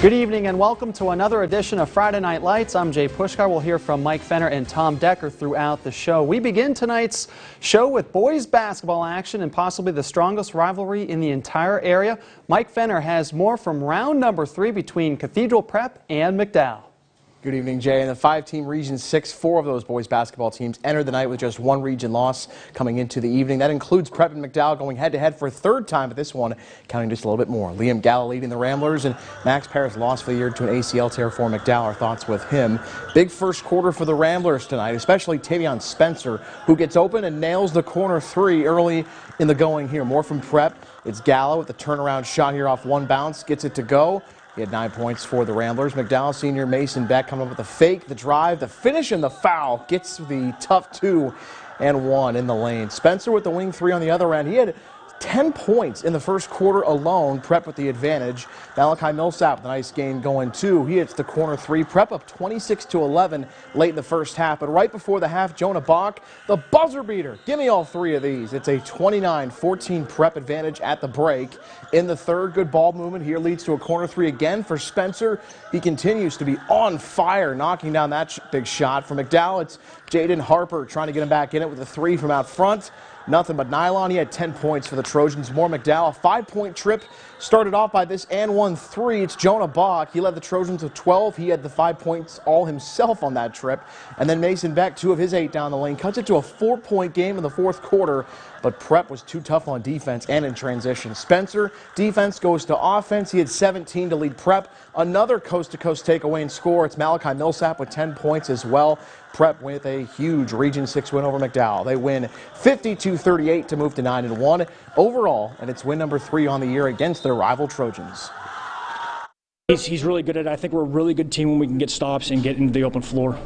Good evening and welcome to another edition of Friday Night Lights. I'm Jay Pushkar. We'll hear from Mike Fenner and Tom Decker throughout the show. We begin tonight's show with boys basketball action and possibly the strongest rivalry in the entire area. Mike Fenner has more from round number 3 between Cathedral Prep and McDowell. Good evening, Jay. In the 5-team Region 6, 4 of those boys basketball teams entered the night with just one region loss coming into the evening. That includes Prep and McDowell going head-to-head for a third time, but this one counting just a little bit more. Liam Gallo leading the Ramblers, and Max Paris lost for the year to an ACL tear for McDowell. Our thoughts with him. Big first quarter for the Ramblers tonight, especially Tavion Spencer, who gets open and nails the corner 3 early in the going here. More from Prep. It's Gallo with the turnaround shot here off one bounce, gets it to go. He had 9 points for the Ramblers. McDowell senior Mason Beck coming up with the fake, the drive, the finish, and the foul. Gets the tough 2 and 1 in the lane. Spencer with the wing 3 on the other end. He had 10 points in the first quarter alone. Prep with the advantage. Malachi Millsap with a nice game going too. He hits the corner 3. Prep up 26-11 late in the first half. But right before the half, Jonah Bach, the buzzer beater. Give me all 3 of these. It's a 29-14 Prep advantage at the break. In the third, good ball movement here leads to a corner 3 again for Spencer. He continues to be on fire, knocking down that big shot. For McDowell, it's Jaden Harper trying to get him back in it with a 3 from out front. Nothing but nylon. He had 10 points for the Trojans. More McDowell. A 5-point trip started off by this and 1 3. It's Jonah Bach. He led the Trojans with 12. He had the 5 points all himself on that trip. And then Mason Beck, 2 of his 8 down the lane, cuts it to a 4-point game in the fourth quarter. But Prep was too tough on defense and in transition. Spencer, defense goes to offense. He had 17 to lead Prep. Another coast-to-coast takeaway and score. It's Malachi Millsap with 10 points as well. Prep with a huge Region 6 win over McDowell. They win 52-38 to move to 9-1 overall, and it's win number 3 on the year against their rival Trojans. He's really good at it. I think we're a really good team when we can get stops and get into the open floor.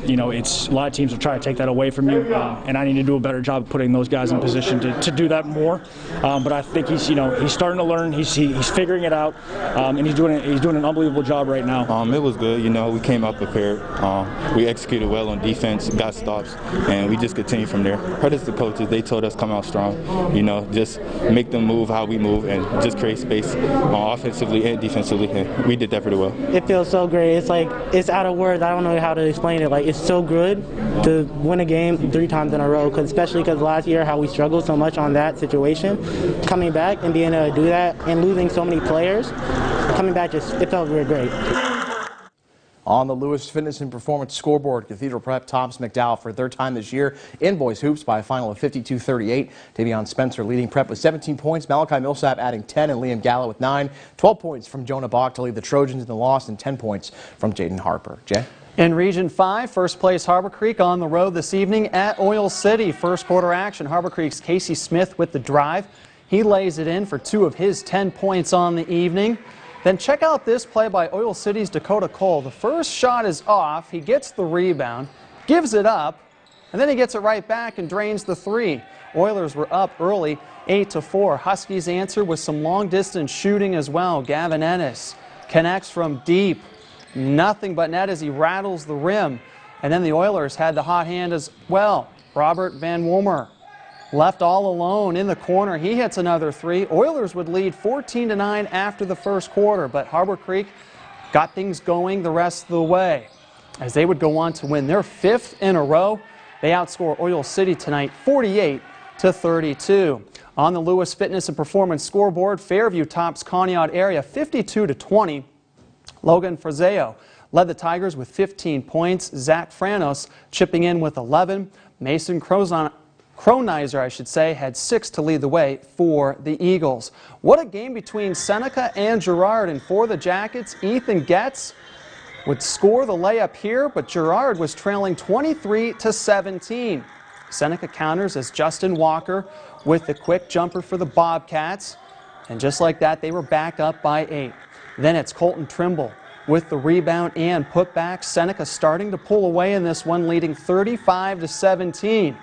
You know, it's a lot of teams will try to take that away from you, and I need to do a better job of putting those guys in position to do that more. But I think he's starting to learn. He's figuring it out, and he's doing an unbelievable job right now. It was good. You know, we came out prepared. We executed well on defense, got stops, and we just continued from there. Credit to the coaches. They told us come out strong. You know, just make them move how we move and just create space offensively and defensively. And we did that pretty well. It feels so great. It's like, it's out of words. I don't know how to explain it. Like, it's so good to win a game 3 times in a row, especially because last year how we struggled so much on that situation. Coming back and being able to do that and losing so many players, coming back it felt really great. On the Lewis Fitness and Performance scoreboard, Cathedral Prep tops McDowell for their time this year in boys hoops by a final of 52-38. Tavion Spencer leading Prep with 17 points. Malachi Millsap adding 10 and Liam Gallo with 9. 12 points from Jonah Bach to lead the Trojans in the loss and 10 points from Jaden Harper. Jay? In Region 5, first place Harbor Creek on the road this evening at Oil City. First quarter action. Harbor Creek's Casey Smith with the drive. He lays it in for 2 of his 10 points on the evening. Then check out this play by Oil City's Dakota Cole. The first shot is off. He gets the rebound, gives it up, and then he gets it right back and drains the 3. Oilers were up early, 8-4. Huskies answer with some long-distance shooting as well. Gavin Ennis connects from deep. Nothing but net as he rattles the rim. And then the Oilers had the hot hand as well. Robert Van Womer left all alone in the corner. He hits another 3. Oilers would lead 14-9 after the first quarter, but Harbor Creek got things going the rest of the way as they would go on to win their 5th in a row. They outscore Oil City tonight 48-32. On the Lewis Fitness and Performance scoreboard, Fairview tops Conneaut area 52-20. Logan Frazeo led the Tigers with 15 points. Zach Franos chipping in with 11. Mason Cronizer, had 6 to lead the way for the Eagles. What a game between Seneca and Girard, and for the Jackets, Ethan Getz would score the layup here, but Girard was trailing 23-17. Seneca counters as Justin Walker with the quick jumper for the Bobcats, and just like that, they were back up by 8. Then it's Colton Trimble with the rebound and putback. Seneca starting to pull away in this one, leading 35-17.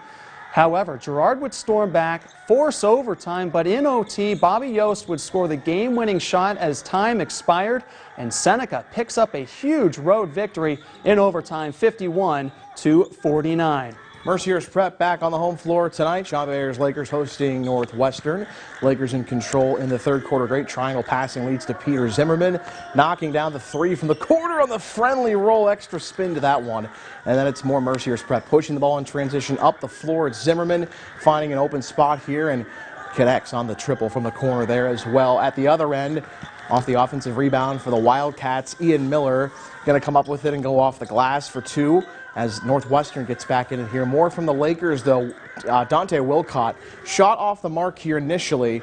However, Girard would storm back, force overtime, but in OT, Bobby Yost would score the game-winning shot as time expired, and Seneca picks up a huge road victory in overtime, 51-49. Mercyhurst Prep back on the home floor tonight. Sean Bayer's Lakers hosting Northwestern. Lakers in control in the third quarter. Great triangle passing leads to Peter Zimmerman, knocking down the three from the corner on the friendly roll. Extra spin to that one. And then it's more Mercyhurst Prep pushing the ball in transition up the floor. It's Zimmerman finding an open spot here and connects on the triple from the corner there as well. At the other end, off the offensive rebound for the Wildcats, Ian Miller going to come up with it and go off the glass for two as Northwestern gets back in here. More from the Lakers, though. Dante Wilcott shot off the mark here initially,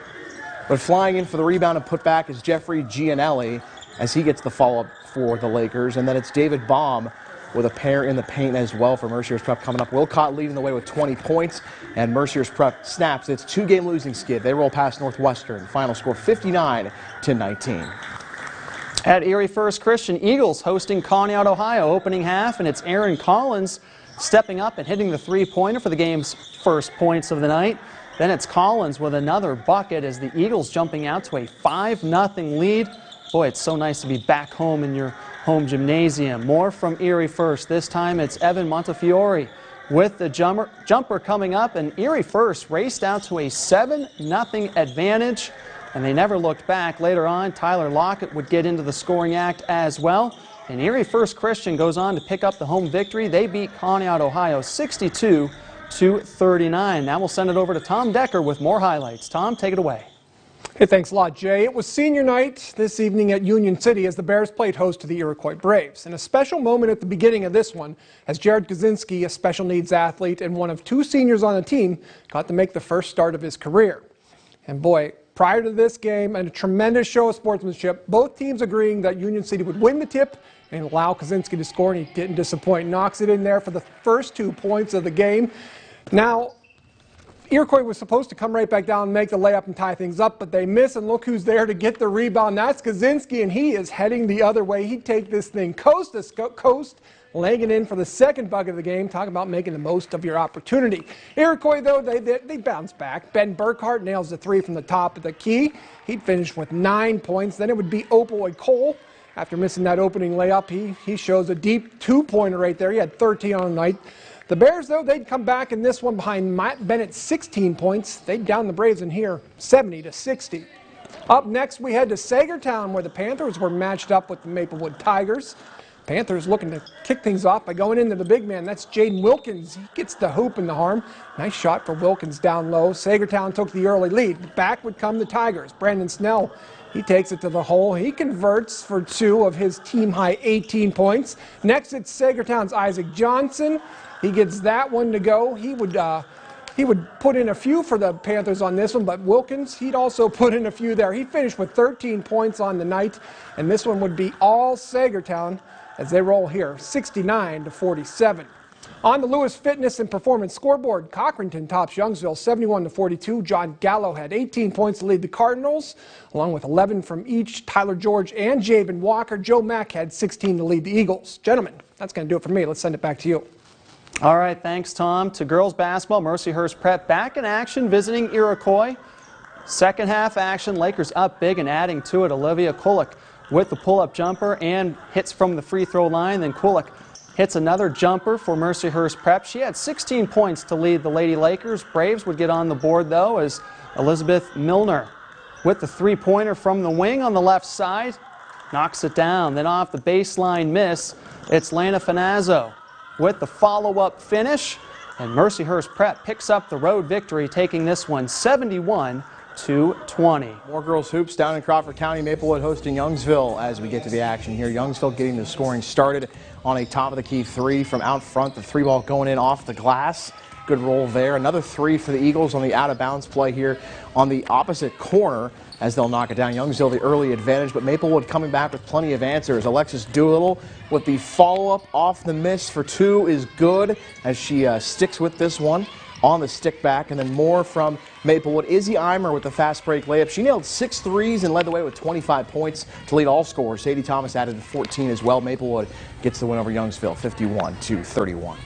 but flying in for the rebound and put back is Jeffrey Gianelli as he gets the follow-up for the Lakers. And then it's David Baum with a pair in the paint as well for Mercyhurst Prep coming up. Wilcott leading the way with 20 points, and Mercyhurst Prep snaps its two-game losing skid. They roll past Northwestern. Final score 59-19. At Erie First Christian, Eagles hosting CONNEAUT, Ohio, opening half, and it's Aaron Collins stepping up and hitting the three-pointer for the game's first points of the night. Then it's Collins with another bucket as the Eagles jumping out to a 5-0 lead. Boy, it's so nice to be back home in your home gymnasium. More from Erie First. This time it's Evan Montefiore with the jumper coming up, and Erie First raced out to a 7-0 advantage. And they never looked back. Later on, Tyler Lockett would get into the scoring act as well. And Erie First Christian goes on to pick up the home victory. They beat CONNEAUT, Ohio 62-39. Now we'll send it over to Tom Decker with more highlights. Tom, take it away. Hey, thanks a lot, Jay. It was senior night this evening at Union City as the Bears played host to the Iroquois Braves. And a special moment at the beginning of this one as Jared Kaczynski, a special needs athlete and one of two seniors on the team, got to make the first start of his career. And boy, prior to this game, and a tremendous show of sportsmanship, both teams agreeing that Union City would win the tip and allow Kaczynski to score, and he didn't disappoint. Knocks it in there for the first 2 points of the game. Now, Iroquois was supposed to come right back down and make the layup and tie things up, but they miss, and look who's there to get the rebound. That's Kaczynski, and he is heading the other way. He'd take this thing coast to coast, laying it in for the second bucket of the game. Talk about making the most of your opportunity. Iroquois, though, they bounce back. Ben Burkhart nails the three from the top of the key. He'd finish with 9 points. Then it would be Opoid Cole. After missing that opening layup, he shows a deep two-pointer right there. He had 13 on the night. The Bears, though, they'd come back in this one behind Matt Bennett's 16 points. They'd down the Braves in here 70-60. Up next, we head to SAEGERTOWN, where the Panthers were matched up with the Maplewood Tigers. Panthers looking to kick things off by going into the big man. That's Jaden Wilkins. He gets the hoop and the harm. Nice shot for Wilkins down low. SAEGERTOWN took the early lead. Back would come the Tigers. Brandon Snell, he takes it to the hole. He converts for two of his team-high 18 points. Next, it's SAEGERTOWN's Isaac Johnson. He gets that one to go. He would put in a few for the Panthers on this one, but Wilkins, he'd also put in a few there. He finished with 13 points on the night, and this one would be all SAEGERTOWN as they roll here 69-47. On the Lewis Fitness and Performance scoreboard, Cochranton tops Youngsville 71-42. John Gallo had 18 points to lead the Cardinals, along with 11 from each Tyler George and Jabin Walker. Joe Mack had 16 to lead the Eagles. Gentlemen, that's going to do it for me. Let's send it back to you. All right, thanks, Tom. To girls basketball, Mercyhurst Prep back in action, visiting Iroquois. Second half action, Lakers up big and adding to it. Olivia Kulik with the pull-up jumper and hits from the free throw line. Then Kulik hits another jumper for Mercyhurst Prep. She had 16 points to lead the Lady Lakers. Braves would get on the board, though, as Elizabeth Milner with the three-pointer from the wing on the left side knocks it down. Then off the baseline miss, it's Lana Finazzo with the follow-up finish, and Mercyhurst Prep picks up the road victory, taking this one 71-20. More girls hoops down in Crawford County. Maplewood hosting Youngsville as we get to the action here. Youngsville getting the scoring started on a top-of-the-key three from out front. The three ball going in off the glass. Good roll there. Another three for the Eagles on the out-of-bounds play here on the opposite corner as they'll knock it down. Youngsville the early advantage, but Maplewood coming back with plenty of answers. Alexis Doolittle with the follow-up off the miss for two is good as she sticks with this one on the stick back. And then more from Maplewood. Izzy Eimer with the fast break layup. She nailed 6 threes and led the way with 25 points to lead all scorers. Sadie Thomas added 14 as well. Maplewood gets the win over Youngsville 51-31.